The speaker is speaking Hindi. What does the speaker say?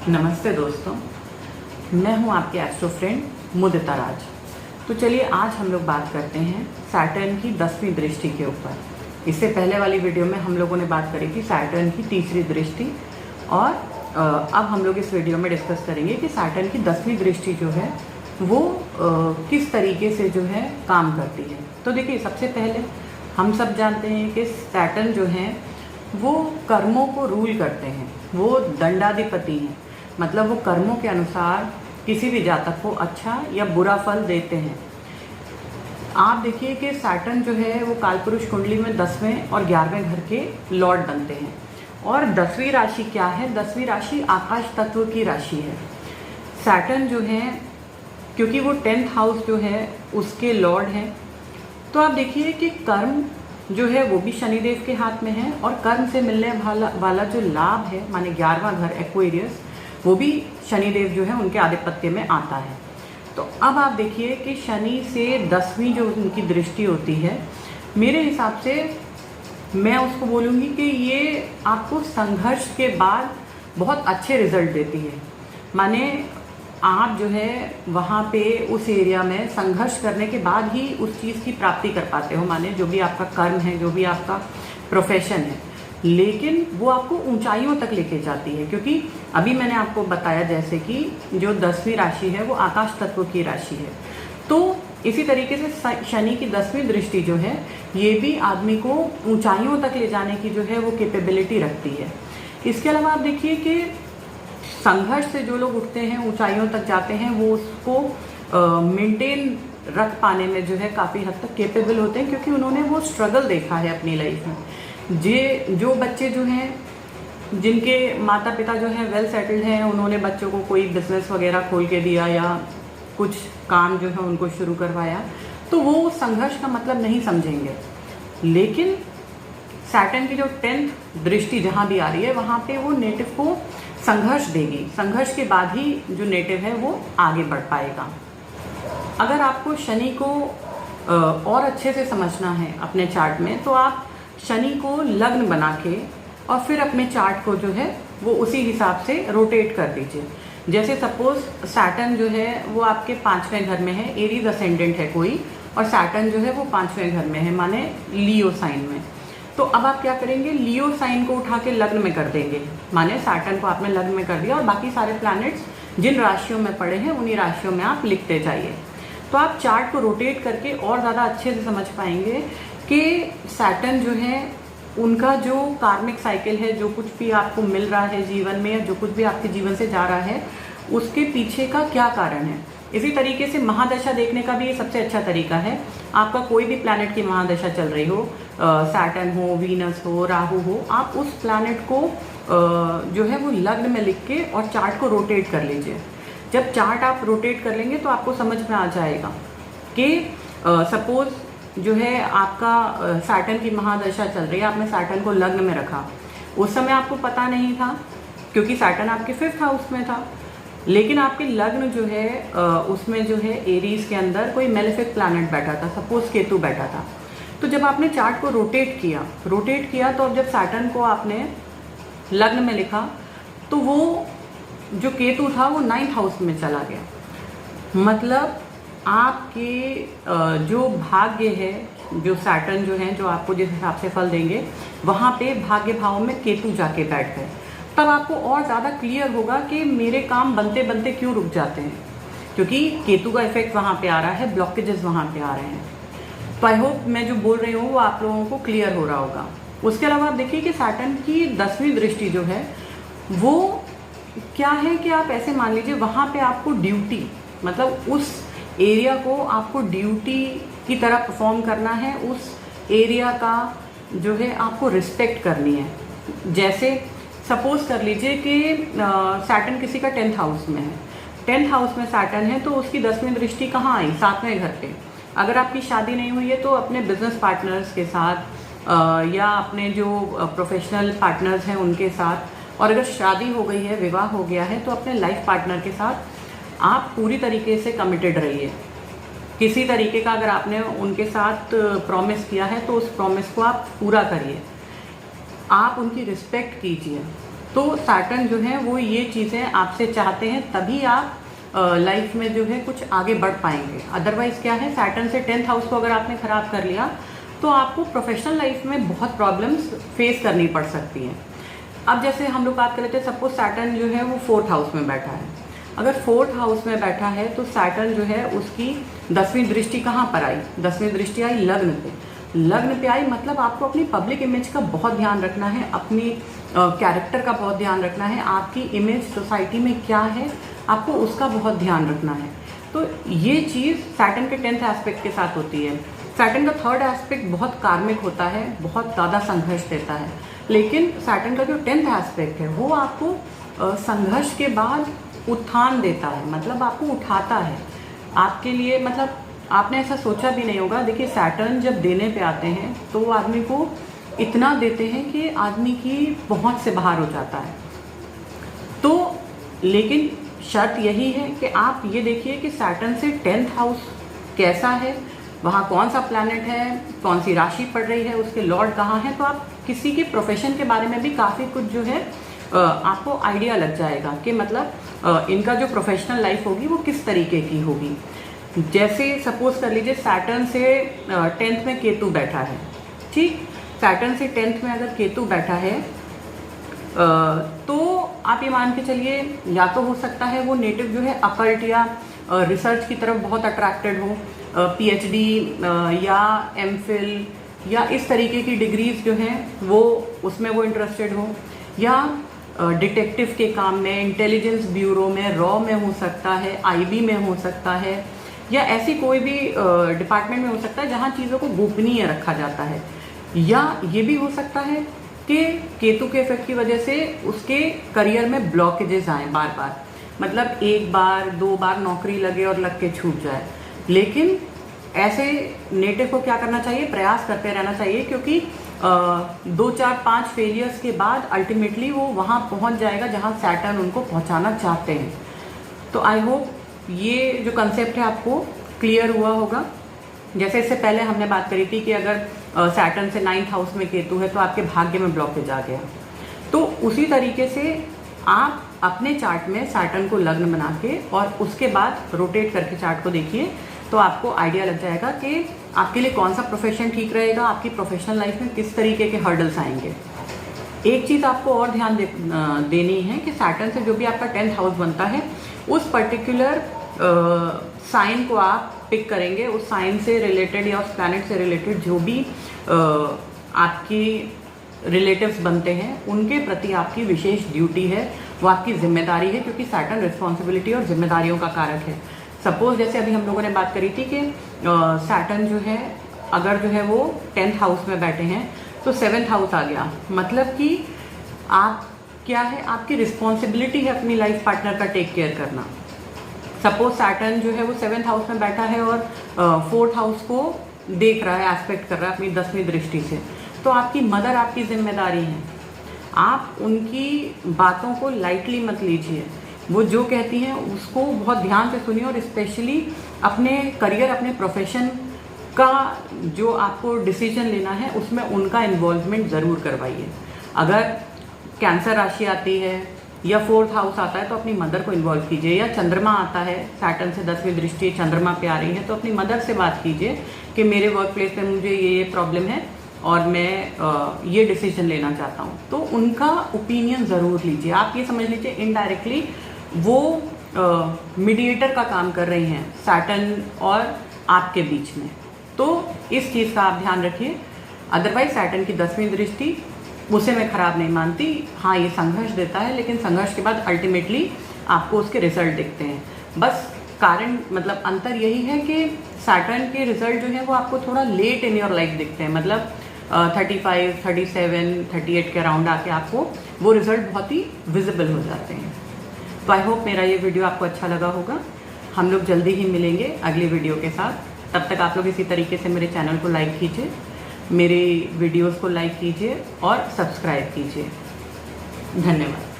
नमस्ते दोस्तों, मैं हूं आपके एस्ट्रो फ्रेंड मुदिता राज। तो चलिए आज हम लोग बात करते हैं सैटर्न की 10वीं दृष्टि के ऊपर। इससे पहले वाली वीडियो में हम लोगों ने बात करी थी सैटर्न की तीसरी दृष्टि, और अब हम लोग इस वीडियो में डिस्कस करेंगे कि सैटर्न की 10वीं दृष्टि जो है वो किस तरीके से जो है काम करती है। तो देखिए, सबसे पहले हम सब जानते हैं कि सैटर्न जो है वो कर्मों को रूल करते हैं, वो दंडाधिपति हैं। मतलब वो कर्मों के अनुसार किसी भी जातक को अच्छा या बुरा फल देते हैं। आप देखिए कि सैटर्न जो है वो कालपुरुष कुंडली में 10वें और 11वें घर के लॉर्ड बनते हैं। और 10वीं राशि क्या है? 10वीं राशि आकाश तत्व की राशि है। सैटर्न जो है, क्योंकि वो 10th हाउस जो है उसके लॉर्ड हैं, तो आप देखिए कि कर्म जो है वो भी शनिदेव के हाथ में है, और कर्म से मिलने वाला जो लाभ है, माने 11वां घर एक्वेरियस, वो भी शनिदेव जो है उनके आधिपत्य में आता है। तो अब आप देखिए कि शनि से 10वीं जो उनकी दृष्टि होती है, मेरे हिसाब से मैं उसको बोलूँगी कि ये आपको संघर्ष के बाद बहुत अच्छे रिजल्ट देती है। माने आप जो है वहाँ पे उस एरिया में संघर्ष करने के बाद ही उस चीज़ की प्राप्ति कर पाते हो। माने जो भी आपका कर्म है, जो भी आपका प्रोफेशन है, लेकिन वो आपको ऊंचाइयों तक लेके जाती है। क्योंकि अभी मैंने आपको बताया जैसे कि जो 10वीं राशि है वो आकाश तत्व की राशि है। तो इसी तरीके से शनि की 10वीं दृष्टि जो है ये भी आदमी को ऊंचाइयों तक ले जाने की जो है वो कैपेबिलिटी रखती है। इसके अलावा आप देखिए कि संघर्ष से जो लोग उठते हैं, ऊंचाइयों तक जाते हैं, वो उसको मेंटेन रख पाने में जो है काफ़ी हद तक कैपेबल होते हैं, क्योंकि उन्होंने वो स्ट्रगल देखा है अपनी लाइफ में। जो बच्चे जो हैं, जिनके माता पिता जो हैं वेल सेटल्ड हैं, उन्होंने बच्चों को कोई बिजनेस वगैरह खोल के दिया या कुछ काम जो है उनको शुरू करवाया, तो वो संघर्ष का मतलब नहीं समझेंगे। लेकिन सैटर्न की जो 10th दृष्टि जहाँ भी आ रही है, वहाँ पे वो नेटिव को संघर्ष देगी। संघर्ष के बाद ही जो नेटिव है वो आगे बढ़ पाएगा। अगर आपको शनि को और अच्छे से समझना है अपने चार्ट में, तो आप शनि को लग्न बना के और फिर अपने चार्ट को जो है वो उसी हिसाब से रोटेट कर दीजिए। जैसे सपोज सैटर्न जो है वो आपके 5वें घर में है, एरीज असेंडेंट है कोई, और सैटर्न जो है वो 5वें घर में है, माने लियो साइन में। तो अब आप क्या करेंगे, लियो साइन को उठा के लग्न में कर देंगे। माने सैटर्न को आपने लग्न में कर दिया, और बाकी सारे प्लैनेट्स जिन राशियों में पड़े हैं उन्हीं राशियों में आप लिखते जाइए। तो आप चार्ट को रोटेट करके और ज़्यादा अच्छे से समझ पाएंगे कि सैटर्न जो है उनका जो कार्मिक साइकिल है, जो कुछ भी आपको मिल रहा है जीवन में, या जो कुछ भी आपके जीवन से जा रहा है, उसके पीछे का क्या कारण है। इसी तरीके से महादशा देखने का भी ये सबसे अच्छा तरीका है। आपका कोई भी प्लैनेट की महादशा चल रही हो, सैटर्न हो, वीनस हो, राहु हो, आप उस प्लैनेट को जो है वो लग्न में लिख के और चार्ट को रोटेट कर लीजिए। जब चार्ट आप रोटेट कर लेंगे तो आपको समझ में आ जाएगा कि सपोज जो है आपका सैटर्न की महादशा चल रही है, आपने सैटर्न को लग्न में रखा। उस समय आपको पता नहीं था क्योंकि सैटर्न आपके 5th हाउस में था, लेकिन आपके लग्न जो है उसमें जो है एरीज के अंदर कोई मेलेफिक प्लैनेट बैठा था, सपोज केतु बैठा था। तो जब आपने चार्ट को रोटेट किया तो अब जब सैटर्न को आपने लग्न में लिखा, तो वो जो केतु था वो 9th हाउस में चला गया। मतलब आपके जो भाग्य है, जो सैटर्न जो है, जो आपको जिस हिसाब से फल देंगे, वहाँ पे भाग्य भाव में केतु जाके बैठ गए। तब आपको और ज़्यादा क्लियर होगा कि मेरे काम बनते बनते क्यों रुक जाते हैं, क्योंकि केतु का इफेक्ट वहाँ पे आ रहा है, ब्लॉकेजेस वहाँ पे आ रहे हैं। तो आई होप मैं जो बोल रही हूँ वो आप लोगों को क्लियर हो रहा होगा। उसके अलावा आप देखिए कि सैटर्न की 10वीं दृष्टि जो है वो क्या है कि आप ऐसे मान लीजिए वहाँ पे आपको ड्यूटी, मतलब उस एरिया को आपको ड्यूटी की तरह परफॉर्म करना है, उस एरिया का जो है आपको रिस्पेक्ट करनी है। जैसे सपोज कर लीजिए कि सैटर्न किसी का 10th हाउस में है, 10th हाउस में सैटर्न है, तो उसकी 10वीं दृष्टि कहाँ आई? 7वें घर पे। अगर आपकी शादी नहीं हुई है तो अपने बिजनेस पार्टनर्स के साथ या अपने जो प्रोफेशनल पार्टनर्स हैं उनके साथ, और अगर शादी हो गई है, विवाह हो गया है, तो अपने लाइफ पार्टनर के साथ आप पूरी तरीके से कमिटेड रहिए। किसी तरीके का अगर आपने उनके साथ प्रॉमिस किया है तो उस प्रॉमिस को आप पूरा करिए, आप उनकी रिस्पेक्ट कीजिए। तो सैटर्न जो है वो ये चीज़ें आपसे चाहते हैं, तभी आप लाइफ में जो है कुछ आगे बढ़ पाएंगे। अदरवाइज क्या है, सैटर्न से 10th हाउस को अगर आपने ख़राब कर लिया तो आपको प्रोफेशनल लाइफ में बहुत प्रॉब्लम्स फेस करनी पड़ सकती हैं। अब जैसे हम लोग बात कर लेते हैं, सपोज सैटर्न जो है वो 4th हाउस में बैठा है। अगर 4th हाउस में बैठा है तो सैटर्न जो है उसकी 10वीं दृष्टि कहाँ पर आई, 10वीं दृष्टि आई लग्न पे। लग्न पे आई मतलब आपको अपनी पब्लिक इमेज का बहुत ध्यान रखना है, अपनी कैरेक्टर का बहुत ध्यान रखना है, आपकी इमेज सोसाइटी में क्या है आपको उसका बहुत ध्यान रखना है। तो ये चीज़ सैटर्न के 10th एस्पेक्ट के साथ होती है। सैटर्न का 3rd एस्पेक्ट बहुत कार्मिक होता है, बहुत ज़्यादा संघर्ष देता है, लेकिन सैटर्न का जो 10th एस्पेक्ट है वो आपको संघर्ष के बाद उत्थान देता है, मतलब आपको उठाता है आपके लिए। मतलब आपने ऐसा सोचा भी नहीं होगा। देखिए सैटर्न जब देने पे आते हैं तो वो आदमी को इतना देते हैं कि आदमी की पहुंच से बाहर हो जाता है। तो लेकिन शर्त यही है कि आप ये देखिए कि सैटर्न से 10th हाउस कैसा है, वहाँ कौन सा प्लैनेट है, कौन सी राशि पड़ रही है, उसके लॉर्ड कहाँ हैं। तो आप किसी के प्रोफेशन के बारे में भी काफ़ी कुछ जो है आपको आइडिया लग जाएगा कि मतलब इनका जो प्रोफेशनल लाइफ होगी वो किस तरीके की होगी। जैसे सपोज कर लीजिए सैटर्न से 10th में केतु बैठा है, ठीक। सैटर्न से 10th में अगर केतु बैठा है तो आप ये मान के चलिए या तो हो सकता है वो नेटिव जो है अकल्ट या रिसर्च की तरफ बहुत अट्रैक्टेड हो, PhD या MPhil या इस तरीके की डिग्रीज जो हैं वो उसमें वो इंटरेस्टेड हो, या डिटेक्टिव के काम में, इंटेलिजेंस ब्यूरो में, रॉ में हो सकता है, IB में हो सकता है, या ऐसी कोई भी डिपार्टमेंट में हो सकता है जहाँ चीज़ों को गोपनीय रखा जाता है। या ये भी हो सकता है कि केतु के इफेक्ट की वजह से उसके करियर में ब्लॉकेजेस आए बार बार, मतलब 1 बार 2 बार नौकरी लगे और लग के छूट जाए। लेकिन ऐसे नेटिव को क्या करना चाहिए, प्रयास करते रहना चाहिए, क्योंकि 2 4 5 फेलियर्स के बाद अल्टीमेटली वो वहाँ पहुँच जाएगा जहाँ सैटर्न उनको पहुँचाना चाहते हैं। तो आई होप ये जो कंसेप्ट है आपको क्लियर हुआ होगा। जैसे इससे पहले हमने बात करी थी कि अगर सैटर्न से 9th हाउस में केतु है तो आपके भाग्य में ब्लॉकेज आ गया। तो उसी तरीके से आप अपने चार्ट में सैटर्न को लग्न बना के और उसके बाद रोटेट करके चार्ट को देखिए तो आपको आइडिया लग जाएगा कि आपके लिए कौन सा प्रोफेशन ठीक रहेगा, आपकी प्रोफेशनल लाइफ में किस तरीके के हर्डल्स आएंगे। एक चीज़ आपको और ध्यान देनी है कि सैटर्न से जो भी आपका 10th हाउस बनता है उस पर्टिकुलर साइन को आप पिक करेंगे, उस साइन से रिलेटेड या उस प्लैनेट से रिलेटेड जो भी आपकी रिलेटिव्स बनते हैं उनके प्रति आपकी विशेष ड्यूटी है, वो आपकी जिम्मेदारी है, क्योंकि सैटर्न रिस्पॉन्सिबिलिटी और जिम्मेदारियों का कारक है। सपोज जैसे अभी हम लोगों ने बात करी थी कि सैटर्न जो है अगर जो है वो 10th हाउस में बैठे हैं तो 7th हाउस आ गया, मतलब कि आप क्या है, आपकी रिस्पॉन्सिबिलिटी है अपनी लाइफ पार्टनर का टेक केयर करना। सपोज सैटर्न जो है वो 7th हाउस में बैठा है और 4th हाउस को देख रहा है, एस्पेक्ट कर रहा है अपनी 10वीं दृष्टि से, तो आपकी मदर आपकी जिम्मेदारी है। आप उनकी बातों को लाइटली मत लीजिए, वो जो कहती हैं उसको बहुत ध्यान से सुनिए, और स्पेशली अपने करियर, अपने प्रोफेशन का जो आपको डिसीजन लेना है उसमें उनका इन्वॉल्वमेंट ज़रूर करवाइए। अगर कैंसर राशि आती है या 4th हाउस आता है तो अपनी मदर को इन्वॉल्व कीजिए, या चंद्रमा आता है सैटर्न से 10वीं दृष्टि चंद्रमा पे आ रही है तो अपनी मदर से बात कीजिए कि मेरे वर्क प्लेस में मुझे ये प्रॉब्लम है और मैं ये डिसीजन लेना चाहता हूँ। तो उनका ओपिनियन ज़रूर लीजिए। आप ये समझ लीजिए इनडायरेक्टली वो मीडिएटर का काम कर रही हैं सैटर्न और आपके बीच में। तो इस चीज़ का आप ध्यान रखिए। अदरवाइज सैटर्न की 10वीं दृष्टि उसे मैं ख़राब नहीं मानती, हाँ ये संघर्ष देता है, लेकिन संघर्ष के बाद अल्टीमेटली आपको उसके रिजल्ट दिखते हैं। बस कारण मतलब अंतर यही है कि सैटर्न के रिजल्ट जो है वो आपको थोड़ा लेट इन योर लाइफ दिखते हैं, मतलब 35, 37, 38 के अराउंड आके आपको वो रिजल्ट बहुत ही विजिबल हो जाते हैं। तो आई होप मेरा ये वीडियो आपको अच्छा लगा होगा। हम लोग जल्दी ही मिलेंगे अगली वीडियो के साथ। तब तक आप लोग इसी तरीके से मेरे चैनल को लाइक कीजिए, मेरे वीडियोस को लाइक कीजिए और सब्सक्राइब कीजिए। धन्यवाद।